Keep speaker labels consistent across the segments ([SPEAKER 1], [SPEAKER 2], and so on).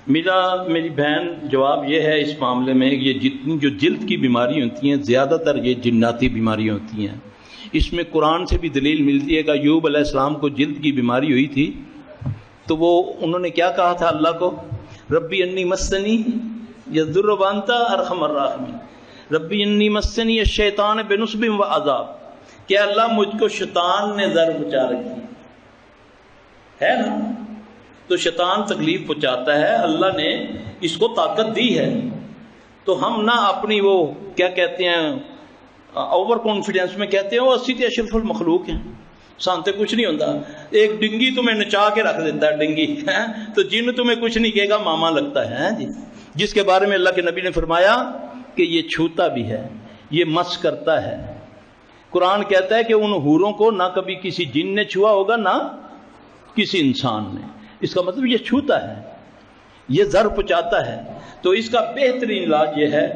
[SPEAKER 1] میری بہن جواب یہ ہے اس معاملے میں، یہ جتنی جو جلد کی بیماری ہوتی ہیں زیادہ تر یہ جناتی بیماریاں ہوتی ہیں۔ اس میں قرآن سے بھی دلیل ملتی ہے کہ ایوب علیہ السلام کو جلد کی بیماری ہوئی تھی تو انہوں نے کیا کہا تھا اللہ کو؟ ربی انی مسنی یضر وانت ارحم الراحمین، ربی انی مسنی الشیطان بنصب و عذاب، کہ اللہ مجھ کو شیطان نے ضر پہنچا رکھی ہے نا، تو شیطان تکلیف پہنچاتا ہے، اللہ نے اس کو طاقت دی ہے، تو ہم نہ اپنی وہ کیا کہتے ہیں اوور کانفیڈنس میں کہتے ہیں وہ 80 اشرف المخلوق ہیں، سانتے کچھ نہیں ہوتا، ایک ڈنگی تمہیں نچا کے رکھ دیتا ہے ڈنگی، تو جن تمہیں کچھ نہیں کہے گا ماما لگتا ہے جی، جس کے بارے میں اللہ کے نبی نے فرمایا کہ یہ چھوتا بھی ہے، یہ مس کرتا ہے۔ قرآن کہتا ہے کہ ان حوروں کو نہ کبھی کسی جن نے چھوا ہوگا نہ کسی انسان نے، اس کا مطلب یہ چھوتا ہے، یہ ضر پہنچاتا ہے۔ تو اس کا بہترین علاج یہ ہے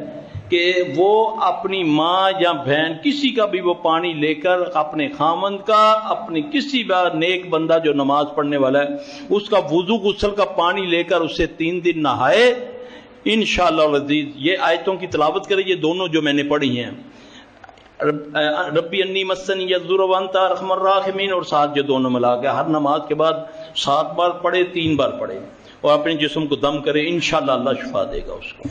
[SPEAKER 1] کہ وہ اپنی ماں یا بہن کسی کا بھی وہ پانی لے کر اپنے خامند کا، اپنی کسی بھی نیک بندہ جو نماز پڑھنے والا ہے اس کا وضو غسل کا پانی لے کر اس سے 3 دن نہائے، انشاءاللہ العزیز یہ آیتوں کی تلاوت کرے، یہ دونوں جو میں نے پڑھی ہیں، ربی انی مسنی یضر وانت ارحم الراحمین، اور ساتھ جو دونوں ملا کے ہر نماز کے بعد 7 بار پڑھے، 3 بار پڑھے، اور اپنے جسم کو دم کرے، انشاءاللہ اللہ شفا دے گا اس کو۔